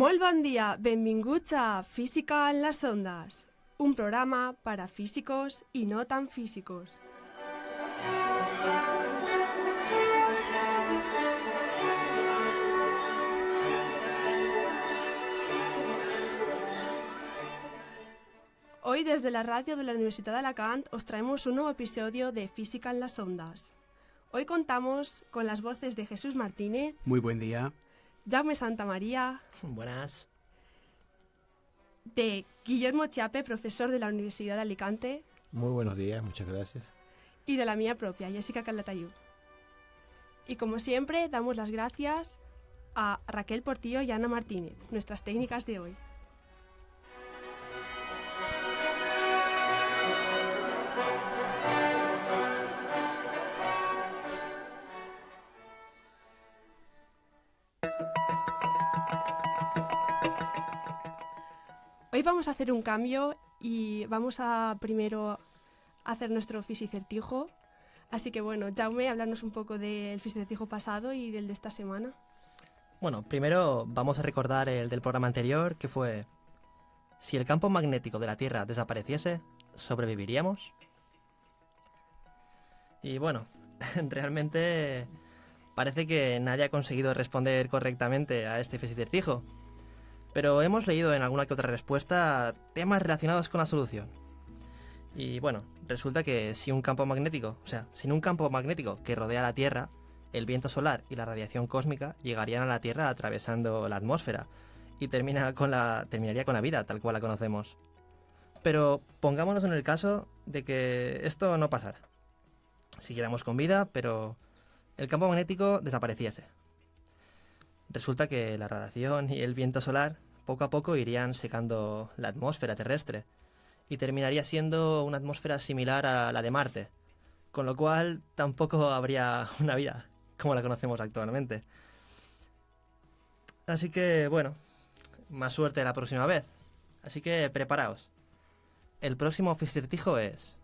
Molt bon dia, benvinguts a Física en las Ondas, un programa para físicos y no tan físicos. Hoy desde la radio de la Universidad de Alacant os traemos un nuevo episodio de Física en las Ondas. Hoy contamos con las voces de Jesús Martínez. Muy buen día. Jaume Santamaría. Buenas. De Guillermo Chiappe, profesor de la Universidad de Alicante. Muy buenos días, muchas gracias. Y de la mía propia, Jessica Calatayud. Y como siempre, damos las gracias a Raquel Portillo y Ana Martínez, nuestras técnicas de hoy. Hoy vamos a hacer un cambio y vamos a primero hacer nuestro fisicertijo. Así que bueno, Jaume, háblanos un poco del fisicertijo pasado y del de esta semana. Bueno, primero vamos a recordar el del programa anterior, que fue: si el campo magnético de la Tierra desapareciese, ¿sobreviviríamos? Y bueno, realmente parece que nadie ha conseguido responder correctamente a este fisicertijo. Pero hemos leído en alguna que otra respuesta temas relacionados con la solución. Y bueno, resulta que sin un campo magnético que rodea la Tierra, el viento solar y la radiación cósmica llegarían a la Tierra atravesando la atmósfera y terminaría con la vida tal cual la conocemos. Pero pongámonos en el caso de que esto no pasara. Siguiéramos con vida, pero el campo magnético desapareciese. Resulta que la radiación y el viento solar poco a poco irían secando la atmósfera terrestre y terminaría siendo una atmósfera similar a la de Marte, con lo cual tampoco habría una vida como la conocemos actualmente. Así que, bueno, más suerte la próxima vez. Así que preparaos. El próximo fisicertijo es: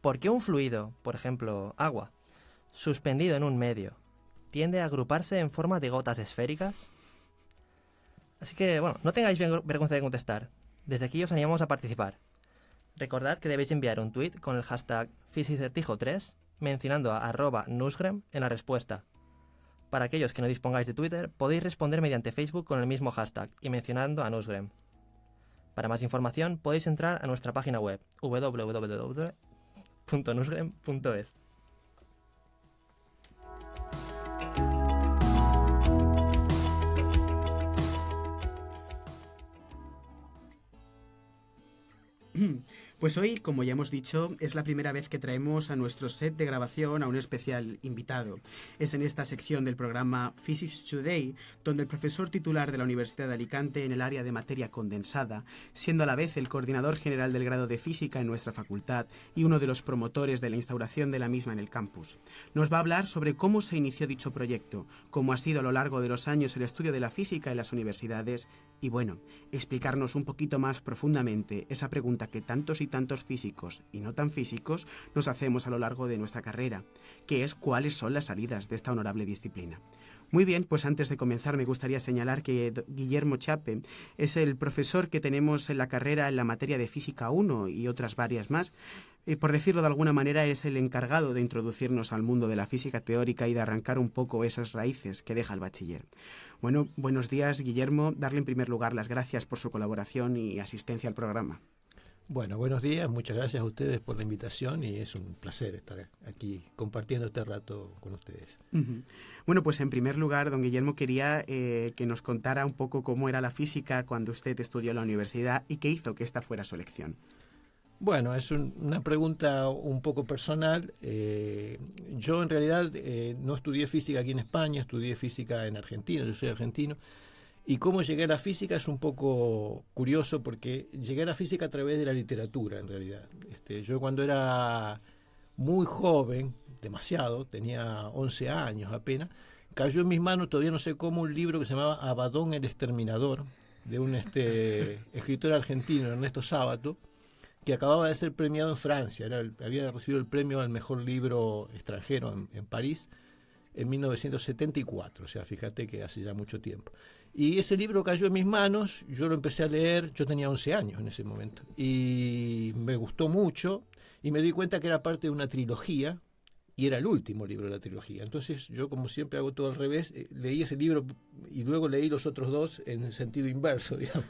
¿por qué un fluido, por ejemplo, agua, suspendido en un medio, tiende a agruparse en forma de gotas esféricas? Así que, bueno, no tengáis vergüenza de contestar. Desde aquí os animamos a participar. Recordad que debéis enviar un tweet con el hashtag fisicertijo3 mencionando a @newsgram en la respuesta. Para aquellos que no dispongáis de Twitter, podéis responder mediante Facebook con el mismo hashtag y mencionando a Newsgram. Para más información podéis entrar a nuestra página web www.newsgram.es. Pues hoy, como ya hemos dicho, es la primera vez que traemos a nuestro set de grabación a un especial invitado. Es en esta sección del programa Physics Today, donde el profesor titular de la Universidad de Alicante en el área de materia condensada, siendo a la vez el coordinador general del grado de Física en nuestra facultad y uno de los promotores de la instauración de la misma en el campus, nos va a hablar sobre cómo se inició dicho proyecto, cómo ha sido a lo largo de los años el estudio de la física en las universidades y, bueno, explicarnos un poquito más profundamente esa pregunta que tantos y tantos físicos y no tan físicos nos hacemos a lo largo de nuestra carrera, que es cuáles son las salidas de esta honorable disciplina. Muy bien, pues antes de comenzar me gustaría señalar que Guillermo Chiappe es el profesor que tenemos en la carrera en la materia de Física 1 y otras varias más. Por decirlo de alguna manera, es el encargado de introducirnos al mundo de la física teórica y de arrancar un poco esas raíces que deja el bachiller. Bueno, buenos días, Guillermo. Darle en primer lugar las gracias por su colaboración y asistencia al programa. Bueno, buenos días, muchas gracias a ustedes por la invitación y es un placer estar aquí compartiendo este rato con ustedes. Uh-huh. Bueno, pues en primer lugar, don Guillermo, quería que nos contara un poco cómo era la física cuando usted estudió en la universidad y qué hizo que esta fuera su elección. Bueno, es una pregunta un poco personal. Yo en realidad no estudié física aquí en España, estudié física en Argentina, yo soy argentino. Y cómo llegué a la física es un poco curioso porque llegué a la física a través de la literatura, en realidad. Yo cuando era muy joven, demasiado, tenía 11 años apenas, cayó en mis manos, todavía no sé cómo, un libro que se llamaba Abaddon el Exterminador, de un escritor argentino, Ernesto Sábato, que acababa de ser premiado en Francia. Había recibido el premio al mejor libro extranjero en París. en 1974, o sea, fíjate que hace ya mucho tiempo. Y ese libro cayó en mis manos, yo lo empecé a leer, yo tenía 11 años en ese momento, y me gustó mucho, y me di cuenta que era parte de una trilogía, y era el último libro de la trilogía. Entonces yo, como siempre hago todo al revés, leí ese libro y luego leí los otros dos en el sentido inverso, digamos,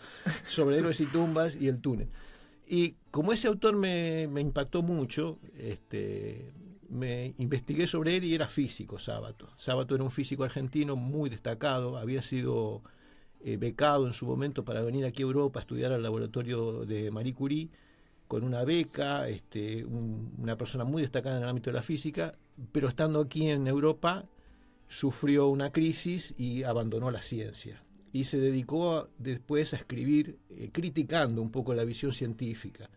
sobre héroes y tumbas y el túnel. Y como ese autor me impactó mucho, me investigué sobre él y era físico, Sábato. Sábato era un físico argentino muy destacado, había sido becado en su momento para venir aquí a Europa a estudiar al laboratorio de Marie Curie, con una beca, una persona muy destacada en el ámbito de la física, pero estando aquí en Europa sufrió una crisis y abandonó la ciencia. Y se dedicó después a escribir, criticando un poco la visión científica.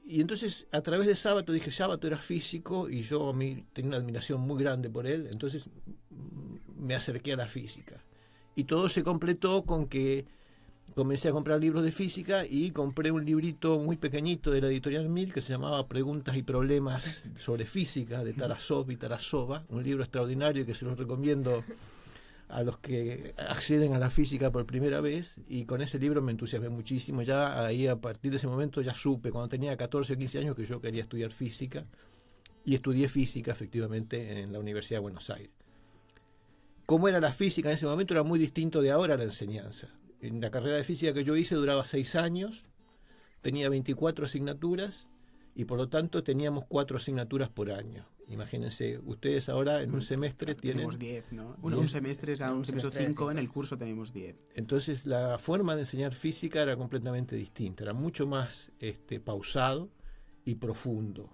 Y entonces, a través de Sábato, dije, Sábato era físico y yo a mí tenía una admiración muy grande por él, entonces me acerqué a la física. Y todo se completó con que comencé a comprar libros de física y compré un librito muy pequeñito de la editorial Mir que se llamaba Preguntas y Problemas sobre Física, de Tarasov y Tarasova, un libro extraordinario que se los recomiendo a los que acceden a la física por primera vez, y con ese libro me entusiasmé muchísimo. Ya ahí, a partir de ese momento, ya supe, cuando tenía 14 o 15 años, que yo quería estudiar física, y estudié física efectivamente en la Universidad de Buenos Aires. ¿Cómo era la física en ese momento? Era muy distinto de ahora la enseñanza. En la carrera de física que yo hice duraba 6 años, tenía 24 asignaturas y por lo tanto teníamos 4 asignaturas por año. Imagínense, ustedes ahora en un semestre tienen... Tenemos 10, ¿no? Bueno, un semestre es un semestre 5, en el curso tenemos 10. Entonces la forma de enseñar física era completamente distinta, era mucho más pausado y profundo,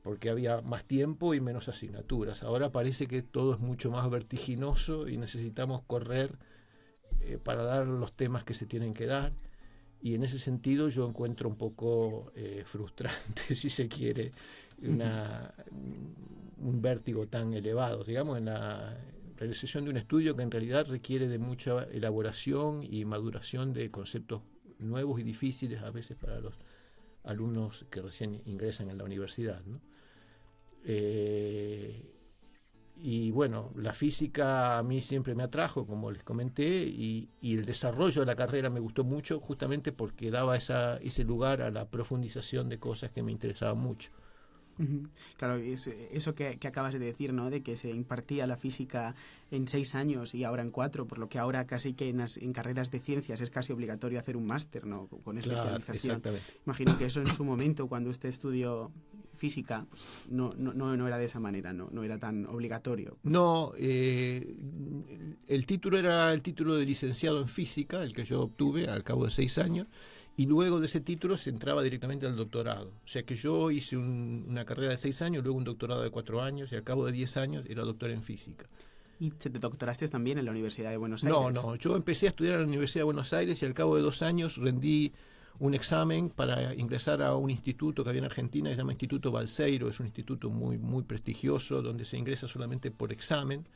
porque había más tiempo y menos asignaturas. Ahora parece que todo es mucho más vertiginoso y necesitamos correr para dar los temas que se tienen que dar, y en ese sentido yo encuentro un poco frustrante, si se quiere, un vértigo tan elevado, digamos, en la realización de un estudio que en realidad requiere de mucha elaboración y maduración de conceptos nuevos y difíciles a veces para los alumnos que recién ingresan en la universidad, ¿no? Y bueno, la física a mí siempre me atrajo, como les comenté, y el desarrollo de la carrera me gustó mucho, justamente porque daba ese lugar a la profundización de cosas que me interesaban mucho. Claro, eso que acabas de decir, ¿no? De que se impartía la física en 6 años y ahora en 4, por lo que ahora casi que en carreras de ciencias es casi obligatorio hacer un máster, ¿no? Con especialización. Claro, imagino que eso en su momento, cuando usted estudió física, pues, no era de esa manera, no era tan obligatorio. No, el título era el título de licenciado en física, el que yo obtuve al cabo de 6 años, y luego de ese título se entraba directamente al doctorado. O sea que yo hice una carrera de 6 años, luego un doctorado de 4 años, y al cabo de 10 años era doctor en física. ¿Y te doctoraste también en la Universidad de Buenos Aires? No, yo empecé a estudiar en la Universidad de Buenos Aires y al cabo de 2 años rendí un examen para ingresar a un instituto que había en Argentina, que se llama Instituto Balseiro. Es un instituto muy, muy prestigioso, donde se ingresa solamente por examen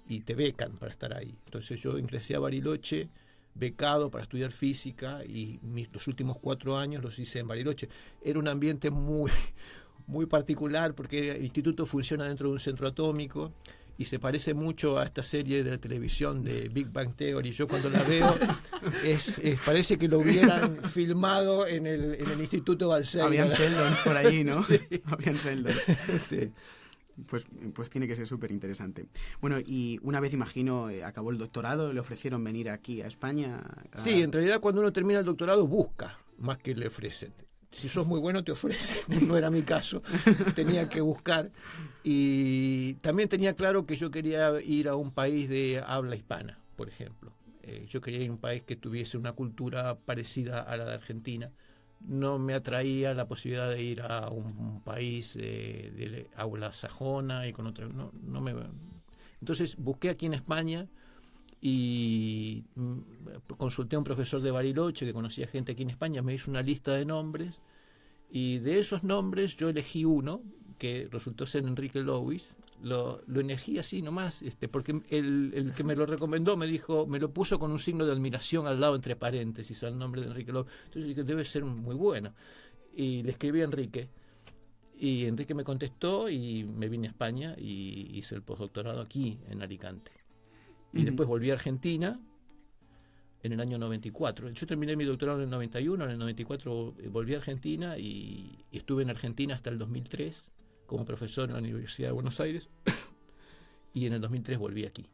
y te becan para estar ahí. Entonces yo ingresé a Bariloche, becado para estudiar física, y los últimos 4 años los hice en Bariloche. Era un ambiente muy, muy particular, porque el instituto funciona dentro de un centro atómico y se parece mucho a esta serie de la televisión de Big Bang Theory. Yo cuando la veo parece que lo hubieran filmado en el Instituto Balseiro. Habían Sheldons por ahí, ¿no? Sí. Habían Sheldons. Sí. Pues tiene que ser súper interesante. Bueno, y una vez, imagino, acabó el doctorado, ¿le ofrecieron venir aquí a España? Sí, en realidad cuando uno termina el doctorado busca, más que le ofrecen. Si sos muy bueno te ofrecen, no era mi caso, tenía que buscar. Y también tenía claro que yo quería ir a un país de habla hispana, por ejemplo. Yo quería ir a un país que tuviese una cultura parecida a la de Argentina. No me atraía la posibilidad de ir a un país de habla sajona y con otra... Entonces busqué aquí en España y consulté a un profesor de Bariloche que conocía gente aquí en España, me hizo una lista de nombres y de esos nombres yo elegí uno que resultó ser Enrique Lewis. Lo elegí así nomás, porque el que me lo recomendó me lo puso con un signo de admiración al lado entre paréntesis al nombre de Enrique Lewis. Entonces dije, debe ser muy bueno. Y le escribí a Enrique Y Enrique me contestó y me vine a España y hice el postdoctorado aquí, en Alicante. Y después volví a Argentina en el año 94. Yo terminé mi doctorado en el 91, en el 94 volví a Argentina y estuve en Argentina hasta el 2003 como profesor en la Universidad de Buenos Aires y en el 2003 volví aquí.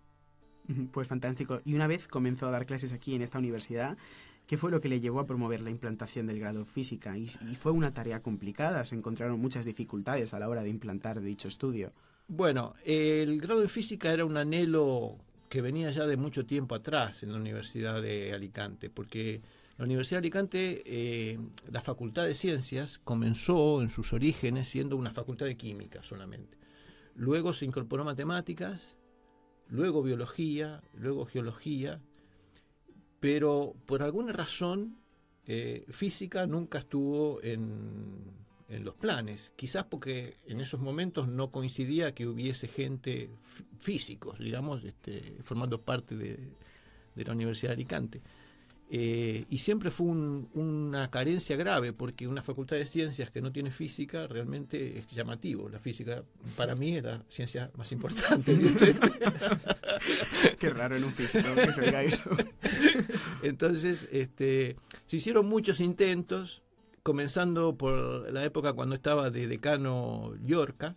Pues fantástico. Y una vez comenzó a dar clases aquí en esta universidad, ¿qué fue lo que le llevó a promover la implantación del grado en física? Y fue una tarea complicada, se encontraron muchas dificultades a la hora de implantar dicho estudio. Bueno, el grado de física era un anhelo que venía ya de mucho tiempo atrás en la Universidad de Alicante, porque la Universidad de Alicante, la Facultad de Ciencias, comenzó en sus orígenes siendo una facultad de química solamente. Luego se incorporó matemáticas, luego biología, luego geología, pero por alguna razón física nunca estuvo en los planes, quizás porque en esos momentos no coincidía que hubiese gente físicos, digamos, formando parte de la Universidad de Alicante. Y siempre fue una carencia grave, porque una facultad de ciencias que no tiene física realmente es llamativo. La física para mí es la ciencia más importante. Qué raro en un físico que se diga eso. Entonces, se hicieron muchos intentos, comenzando por la época cuando estaba de decano Llorca,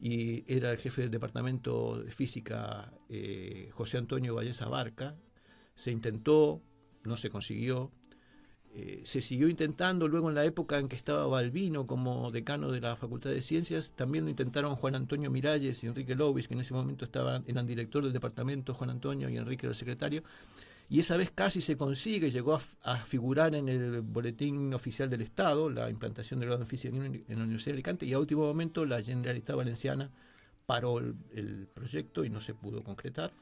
y era el jefe del departamento de física José Antonio Vallés Abarca. Se intentó, no se consiguió. Se siguió intentando luego en la época en que estaba Balbino como decano de la Facultad de Ciencias. También lo intentaron Juan Antonio Miralles y Enrique Lovis, que en ese momento eran director del departamento, Juan Antonio, y Enrique era el secretario. Y esa vez casi se consigue, llegó a figurar en el boletín oficial del Estado, la implantación del grado en física en la Universidad de Alicante, y a último momento la Generalitat Valenciana paró el proyecto y no se pudo concretar.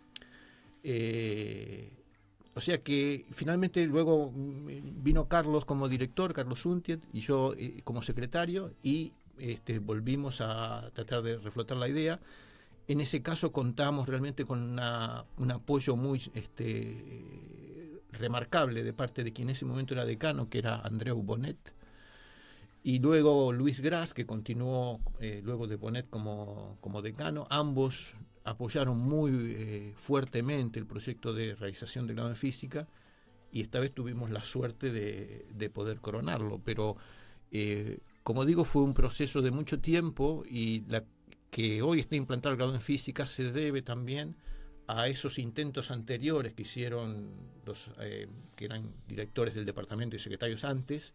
O sea que finalmente luego vino Carlos como director, Carlos Untiet, y yo como secretario, y volvimos a tratar de reflotar la idea. En ese caso contamos realmente con un apoyo muy remarcable de parte de quien en ese momento era decano, que era Andreu Bonet, y luego Luis Gras, que continuó luego de Bonet como decano. Ambos apoyaron muy fuertemente el proyecto de realización del grado en física, y esta vez tuvimos la suerte de poder coronarlo, pero como digo, fue un proceso de mucho tiempo, y que hoy esté implantado el grado en física se debe también a esos intentos anteriores que hicieron los que eran directores del departamento y secretarios antes,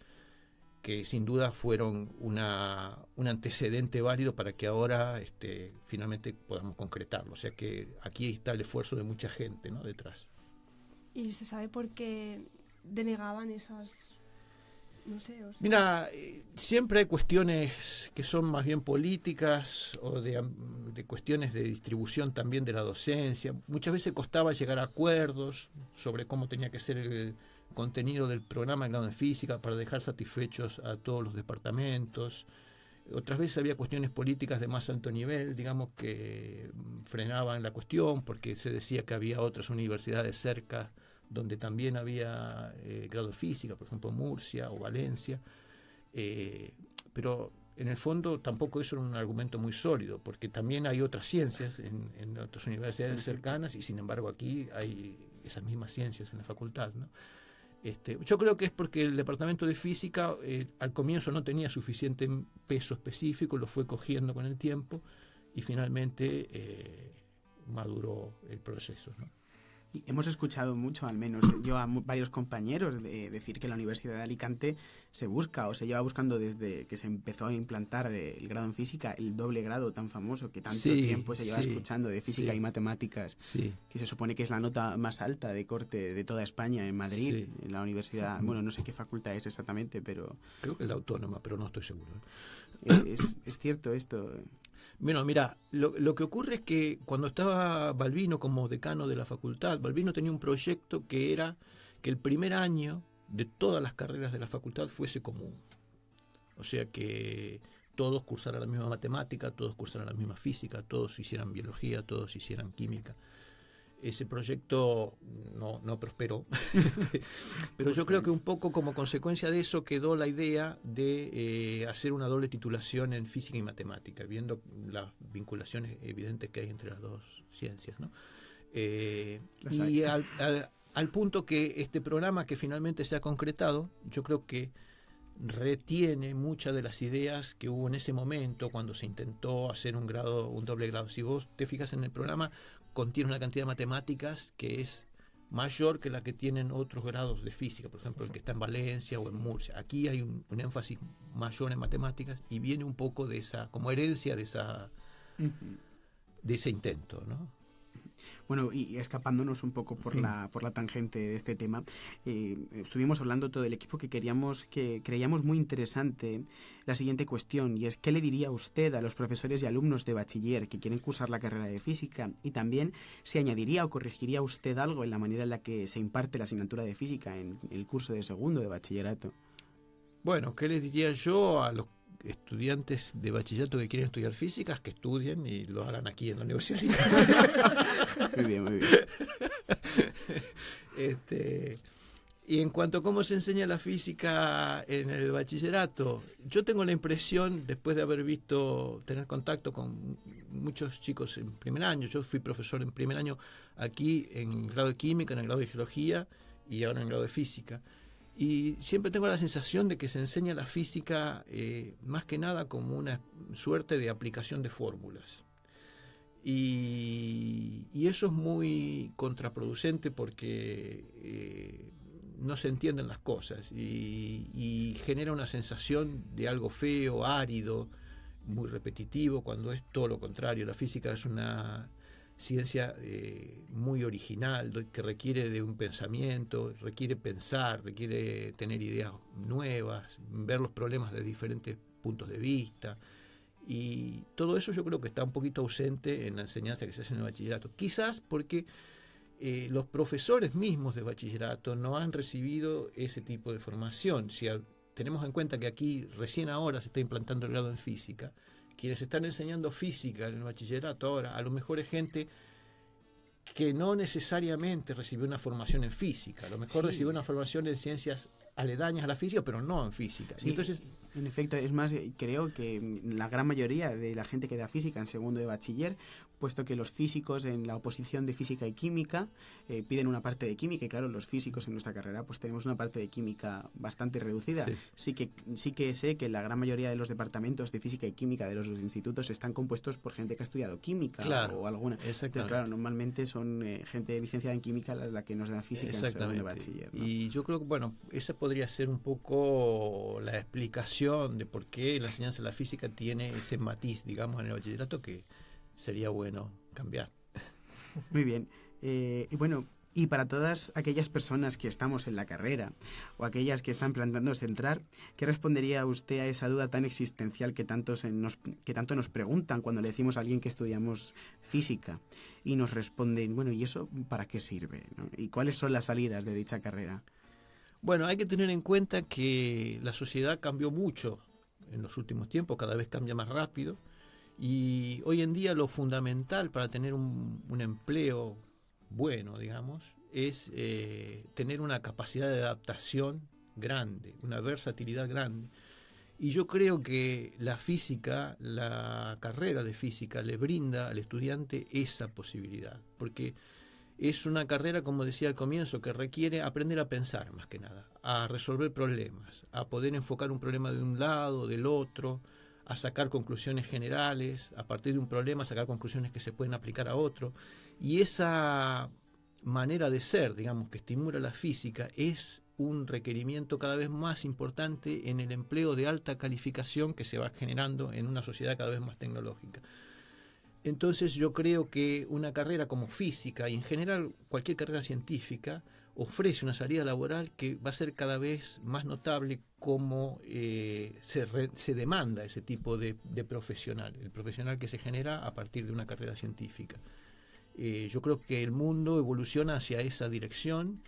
que sin duda fueron un antecedente válido para que ahora finalmente podamos concretarlo. O sea que aquí está el esfuerzo de mucha gente, ¿no?, detrás. ¿Y se sabe por qué denegaban esas...? No sé, o sea... Mira, siempre hay cuestiones que son más bien políticas o de cuestiones de distribución también de la docencia. Muchas veces costaba llegar a acuerdos sobre cómo tenía que ser el contenido del programa de grado en física para dejar satisfechos a todos los departamentos. Otras veces había cuestiones políticas de más alto nivel, digamos, que frenaban la cuestión porque se decía que había otras universidades cerca donde también había grado de física, por ejemplo Murcia o Valencia, pero en el fondo tampoco eso era un argumento muy sólido, porque también hay otras ciencias en otras universidades cercanas, y sin embargo aquí hay esas mismas ciencias en la facultad, ¿no? Yo creo que es porque el departamento de física al comienzo no tenía suficiente peso específico, lo fue cogiendo con el tiempo, y finalmente maduró el proceso, ¿no? Y hemos escuchado mucho, al menos yo, a varios compañeros decir que la Universidad de Alicante se busca o se lleva buscando desde que se empezó a implantar el grado en física, el doble grado tan famoso que tanto tiempo se lleva escuchando de física y matemáticas, que se supone que es la nota más alta de corte de toda España en Madrid, en la universidad, bueno, no sé qué facultad es exactamente, pero... Creo que es la Autónoma, pero no estoy seguro. Es cierto esto. Bueno, mira, lo que ocurre es que cuando estaba Balbino como decano de la facultad, Balbino tenía un proyecto que era que el primer año de todas las carreras de la facultad fuese común. O sea, que todos cursaran la misma matemática, todos cursaran la misma física, todos hicieran biología, todos hicieran química. ese proyecto no prosperó. Pero yo creo que un poco como consecuencia de eso quedó la idea de hacer una doble titulación en física y matemática, viendo las vinculaciones evidentes que hay entre las dos ciencias, ¿no? Y al punto que este programa que finalmente se ha concretado, yo creo que retiene muchas de las ideas que hubo en ese momento cuando se intentó hacer un doble grado. Si vos te fijas en el programa, contiene una cantidad de matemáticas que es mayor que la que tienen otros grados de física, por ejemplo el que está en Valencia o en Murcia. Aquí hay un énfasis mayor en matemáticas y viene un poco de esa, como herencia de ese intento, ¿no? Bueno, y escapándonos un poco por la tangente de este tema, estuvimos hablando todo el equipo que creíamos muy interesante la siguiente cuestión, y es ¿qué le diría usted a los profesores y alumnos de bachiller que quieren cursar la carrera de física? Y también si añadiría o corregiría usted algo en la manera en la que se imparte la asignatura de física en el curso de segundo de bachillerato. Bueno, ¿qué les diría yo a los estudiantes de bachillerato que quieren estudiar físicas? Que estudien y lo hagan aquí en la universidad. Muy bien, muy bien. Y en cuanto a cómo se enseña la física en el bachillerato, yo tengo la impresión, después de haber tener contacto con muchos chicos en primer año, yo fui profesor en primer año aquí en el grado de química, en el grado de geología y ahora en el grado de física. Y siempre tengo la sensación de que se enseña la física más que nada como una suerte de aplicación de fórmulas. Y eso es muy contraproducente porque no se entienden las cosas y genera una sensación de algo feo, árido, muy repetitivo, cuando es todo lo contrario. La física es una ciencia muy original, que requiere de un pensamiento, requiere pensar, requiere tener ideas nuevas, ver los problemas de diferentes puntos de vista, y todo eso yo creo que está un poquito ausente en la enseñanza que se hace en el bachillerato, quizás porque los profesores mismos de bachillerato no han recibido ese tipo de formación. Si tenemos en cuenta que aquí recién ahora se está implantando el grado en física, quienes están enseñando física en el bachillerato ahora, a lo mejor es gente que no necesariamente recibió una formación en física, a lo mejor recibió una formación en ciencias aledañas a la física, pero no en física. Sí, y entonces, en efecto, es más, creo que la gran mayoría de la gente que da física en segundo de bachiller, puesto que los físicos en la oposición de física y química piden una parte de química, y claro, los físicos en nuestra carrera pues tenemos una parte de química bastante reducida. Sí que sé que la gran mayoría de los departamentos de física y química de los institutos están compuestos por gente que ha estudiado química, claro, o alguna. Entonces, claro, normalmente son gente licenciada en química la que nos da física en segundo de bachiller, ¿no? Y yo creo que, bueno, esa podría ser un poco la explicación de por qué la enseñanza de la física tiene ese matiz, digamos, en el bachillerato, que sería bueno cambiar. Muy bien. Y bueno, y para todas aquellas personas que estamos en la carrera o aquellas que están planteándose entrar, ¿qué respondería usted a esa duda tan existencial que tanto nos preguntan cuando le decimos a alguien que estudiamos física y nos responden, bueno, ¿y eso para qué sirve, ¿no? ¿Y cuáles son las salidas de dicha carrera? Bueno, hay que tener en cuenta que la sociedad cambió mucho en los últimos tiempos, cada vez cambia más rápido, y hoy en día lo fundamental para tener un empleo bueno, digamos, es tener una capacidad de adaptación grande, una versatilidad grande. Y yo creo que la física, la carrera de física, le brinda al estudiante esa posibilidad, porque es una carrera, como decía al comienzo, que requiere aprender a pensar más que nada, a resolver problemas, a poder enfocar un problema de un lado, del otro, a sacar conclusiones generales, a partir de un problema sacar conclusiones que se pueden aplicar a otro. Y esa manera de ser, digamos, que estimula la física, es un requerimiento cada vez más importante en el empleo de alta calificación que se va generando en una sociedad cada vez más tecnológica. Entonces yo creo que una carrera como física y en general cualquier carrera científica ofrece una salida laboral que va a ser cada vez más notable cómo se demanda ese tipo de profesional, el profesional que se genera a partir de una carrera científica. Yo creo que el mundo evoluciona hacia esa dirección.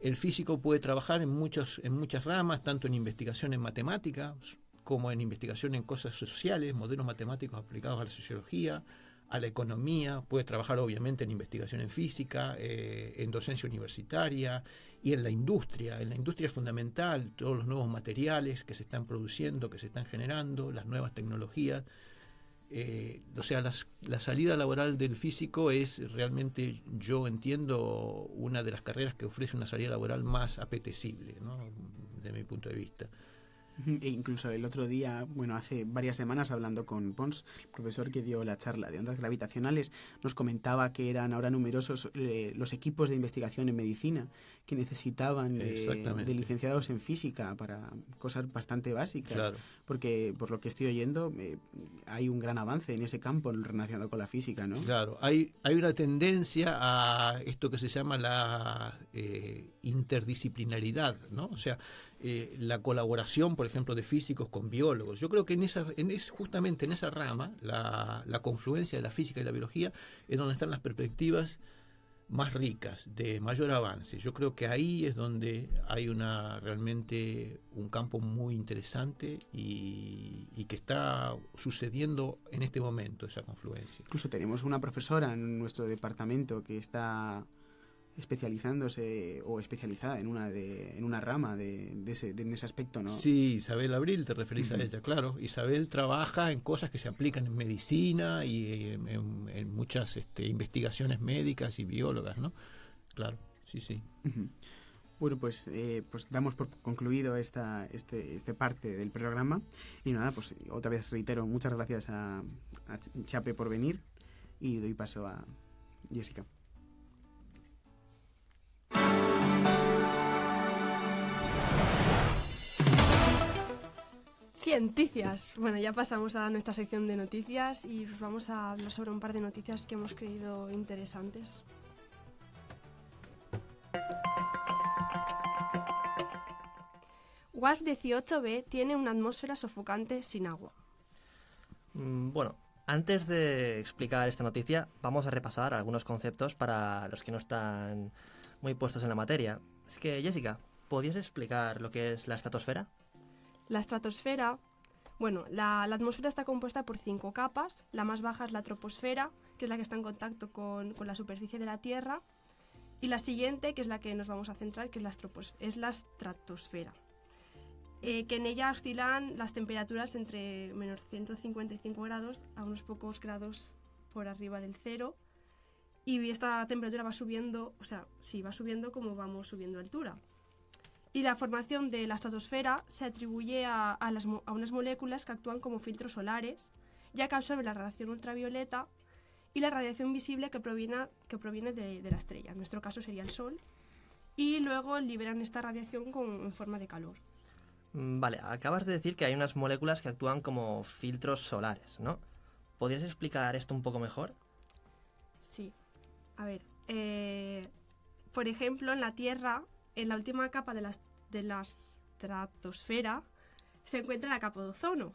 El físico puede trabajar en muchas ramas, tanto en investigación en matemáticas como en investigación en cosas sociales, modelos matemáticos aplicados a la sociología, a la economía, puede trabajar obviamente en investigación en física, en docencia universitaria y en la industria. En la industria es fundamental todos los nuevos materiales que se están produciendo, que se están generando, las nuevas tecnologías. O sea, la salida laboral del físico es realmente, yo entiendo, una de las carreras que ofrece una salida laboral más apetecible, ¿no? Desde mi punto de vista. E incluso el otro día, bueno, hace varias semanas, hablando con Pons, el profesor que dio la charla de ondas gravitacionales, nos comentaba que eran ahora numerosos los equipos de investigación en medicina que necesitaban de licenciados en física para cosas bastante básicas. Claro. Porque, por lo que estoy oyendo, hay un gran avance en ese campo relacionado con la física, ¿no? Claro, hay una tendencia a esto que se llama la interdisciplinaridad, ¿no? O sea, la colaboración, por ejemplo, de físicos con biólogos. Yo creo que justamente en esa rama, la confluencia de la física y la biología es donde están las perspectivas más ricas, de mayor avance. Yo creo que ahí es donde hay realmente un campo muy interesante y que está sucediendo en este momento, esa confluencia. Incluso tenemos una profesora en nuestro departamento que está especializándose o especializada en una rama en ese aspecto, ¿no? Sí, Isabel Abril, te referís a ella, claro. Isabel trabaja en cosas que se aplican en medicina y en muchas investigaciones médicas y biólogas, ¿no? Claro, sí, sí. Bueno, pues damos por concluido esta parte del programa y nada, pues otra vez reitero, muchas gracias a Chape por venir y doy paso a Jessica. Cienticias. Bueno, ya pasamos a nuestra sección de noticias y os vamos a hablar sobre un par de noticias que hemos creído interesantes. WASP-18b tiene una atmósfera sofocante sin agua. Bueno, antes de explicar esta noticia, vamos a repasar algunos conceptos para los que no están muy puestos en la materia. Así que, Jessica, ¿podrías explicar lo que es la estratosfera? La estratosfera, bueno, la atmósfera está compuesta por 5 capas. La más baja es la troposfera, que es la que está en contacto con la superficie de la Tierra. Y la siguiente, que es la que nos vamos a centrar, que es la estratosfera. Que en ella oscilan las temperaturas entre menos 155 grados a unos pocos grados por arriba del cero. Y esta temperatura va subiendo, va subiendo como vamos subiendo altura. Y la formación de la estratosfera se atribuye a unas moléculas que actúan como filtros solares, ya que absorben la radiación ultravioleta y la radiación visible que proviene de la estrella. En nuestro caso sería el Sol. Y luego liberan esta radiación en forma de calor. Vale, acabas de decir que hay unas moléculas que actúan como filtros solares, ¿no? ¿Podrías explicar esto un poco mejor? Sí. A ver, por ejemplo, en la Tierra, en la última capa de la estratosfera, se encuentra la capa de ozono.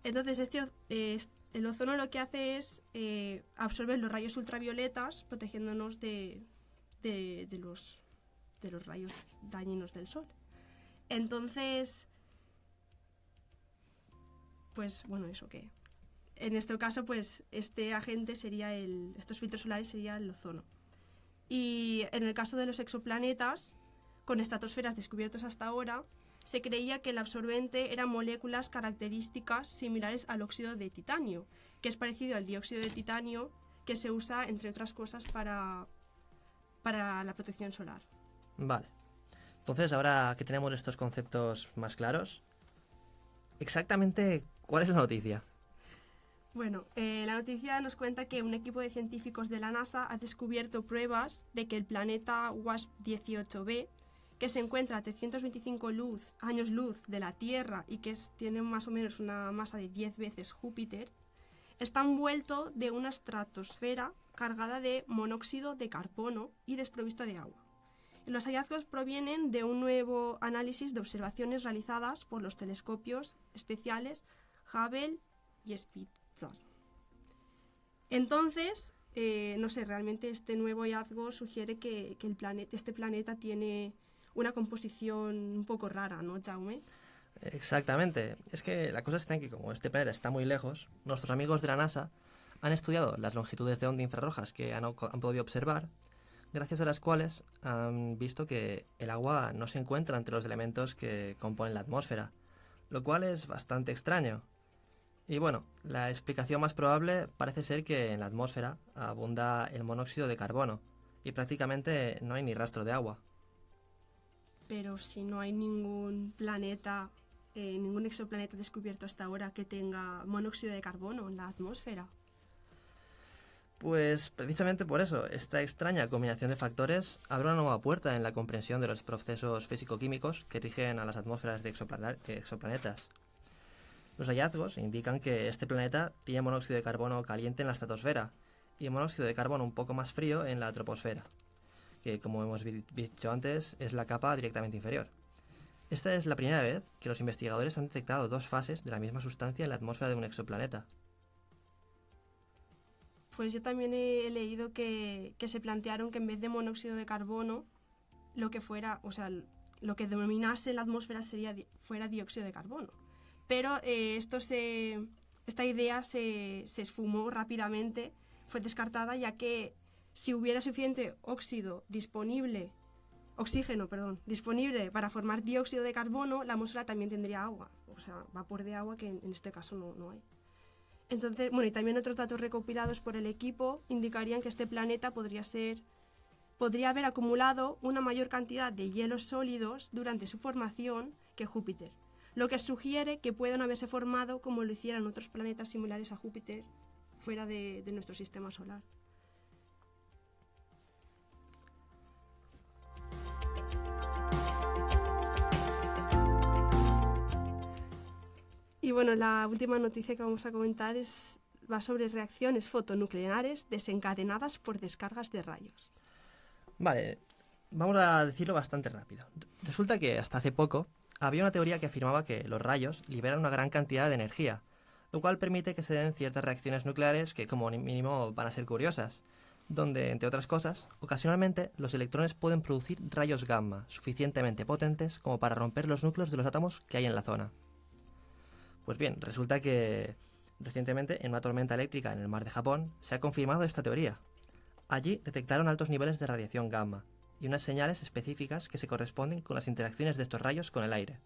Entonces, el ozono lo que hace es absorber los rayos ultravioletas, protegiéndonos de los rayos dañinos del Sol. Entonces, pues bueno, eso que en este caso, pues este agente sería estos filtros solares sería el ozono. Y en el caso de los exoplanetas, con estratosferas descubiertos hasta ahora, se creía que el absorbente eran moléculas características similares al óxido de titanio, que es parecido al dióxido de titanio que se usa, entre otras cosas, para la protección solar. Vale. Entonces, ahora que tenemos estos conceptos más claros, exactamente, ¿cuál es la noticia? Bueno, la noticia nos cuenta que un equipo de científicos de la NASA ha descubierto pruebas de que el planeta WASP-18b, que se encuentra a 325 años luz de la Tierra y que tiene más o menos una masa de 10 veces Júpiter, está envuelto de una estratosfera cargada de monóxido de carbono y desprovista de agua. Los hallazgos provienen de un nuevo análisis de observaciones realizadas por los telescopios especiales Hubble y Spitzer. Entonces, no sé, realmente este nuevo hallazgo sugiere que este planeta tiene una composición un poco rara, ¿no, Jaume? Exactamente. Es que la cosa está en que como este planeta está muy lejos, nuestros amigos de la NASA han estudiado las longitudes de onda infrarrojas que han podido observar, gracias a las cuales han visto que el agua no se encuentra entre los elementos que componen la atmósfera, lo cual es bastante extraño. Y bueno, la explicación más probable parece ser que en la atmósfera abunda el monóxido de carbono y prácticamente no hay ni rastro de agua. Pero si no hay ningún planeta, ningún exoplaneta descubierto hasta ahora que tenga monóxido de carbono en la atmósfera. Pues precisamente por eso, esta extraña combinación de factores abre una nueva puerta en la comprensión de los procesos físico-químicos que rigen a las atmósferas de exoplanetas. Los hallazgos indican que este planeta tiene monóxido de carbono caliente en la estratosfera y monóxido de carbono un poco más frío en la troposfera, que como hemos dicho antes es la capa directamente inferior. Esta es la primera vez que los investigadores han detectado dos fases de la misma sustancia en la atmósfera de un exoplaneta. Pues yo también he leído que se plantearon que en vez de monóxido de carbono, lo que fuera, o sea, lo que dominase la atmósfera fuera dióxido de carbono. Pero esta idea se esfumó rápidamente, fue descartada, ya que si hubiera suficiente oxígeno disponible para formar dióxido de carbono, la atmósfera también tendría agua, o sea, vapor de agua que en este caso no hay. Entonces, bueno, y también otros datos recopilados por el equipo indicarían que este planeta podría haber acumulado una mayor cantidad de hielos sólidos durante su formación que Júpiter, lo que sugiere que pueden haberse formado como lo hicieran otros planetas similares a Júpiter fuera de nuestro sistema solar. Y bueno, la última noticia que vamos a comentar va sobre reacciones fotonucleares desencadenadas por descargas de rayos. Vale, vamos a decirlo bastante rápido. Resulta que hasta hace poco había una teoría que afirmaba que los rayos liberan una gran cantidad de energía, lo cual permite que se den ciertas reacciones nucleares que como mínimo van a ser curiosas, donde, entre otras cosas, ocasionalmente los electrones pueden producir rayos gamma suficientemente potentes como para romper los núcleos de los átomos que hay en la zona. Pues bien, resulta que recientemente en una tormenta eléctrica en el mar de Japón se ha confirmado esta teoría. Allí detectaron altos niveles de radiación gamma y unas señales específicas que se corresponden con las interacciones de estos rayos con el aire.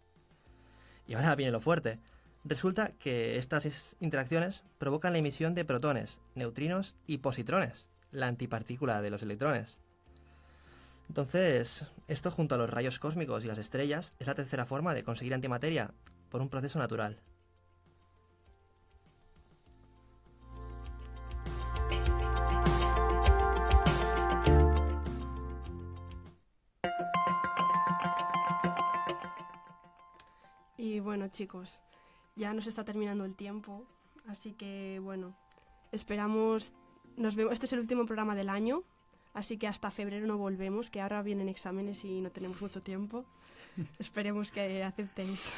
Y ahora viene lo fuerte. Resulta que estas interacciones provocan la emisión de protones, neutrinos y positrones, la antipartícula de los electrones. Entonces, esto junto a los rayos cósmicos y las estrellas es la tercera forma de conseguir antimateria por un proceso natural. Y bueno, chicos, ya nos está terminando el tiempo, así que bueno, esperamos, nos vemos, este es el último programa del año, así que hasta febrero no volvemos, que ahora vienen exámenes y no tenemos mucho tiempo. Esperemos que aceptéis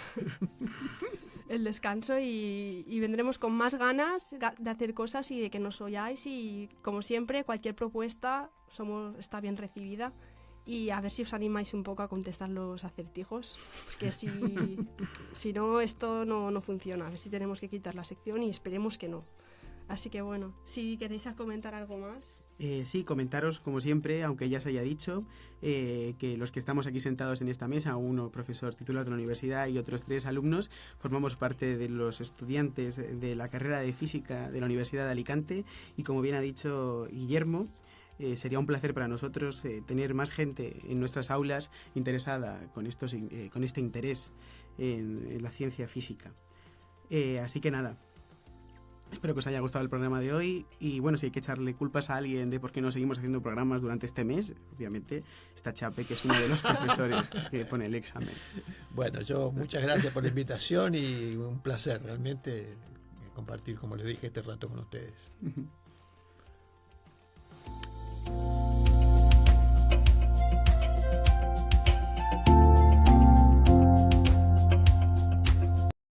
el descanso y vendremos con más ganas de hacer cosas y de que nos oyáis, y como siempre cualquier propuesta está bien recibida. Y a ver si os animáis un poco a contestar los acertijos, porque si no, esto no funciona. A ver si tenemos que quitar la sección y esperemos que no. Así que bueno, si queréis comentar algo más. Sí, comentaros como siempre, aunque ya se haya dicho, que los que estamos aquí sentados en esta mesa, uno profesor titular de la universidad y otros 3 alumnos, formamos parte de los estudiantes de la carrera de Física de la Universidad de Alicante, y como bien ha dicho Guillermo, sería un placer para nosotros tener más gente en nuestras aulas interesada con este interés en la ciencia física. Así que nada, espero que os haya gustado el programa de hoy, y bueno, si hay que echarle culpas a alguien de por qué no seguimos haciendo programas durante este mes, obviamente está Chape, que es uno de los profesores que pone el examen. Bueno, muchas gracias por la invitación y un placer realmente compartir, como les dije, este rato con ustedes.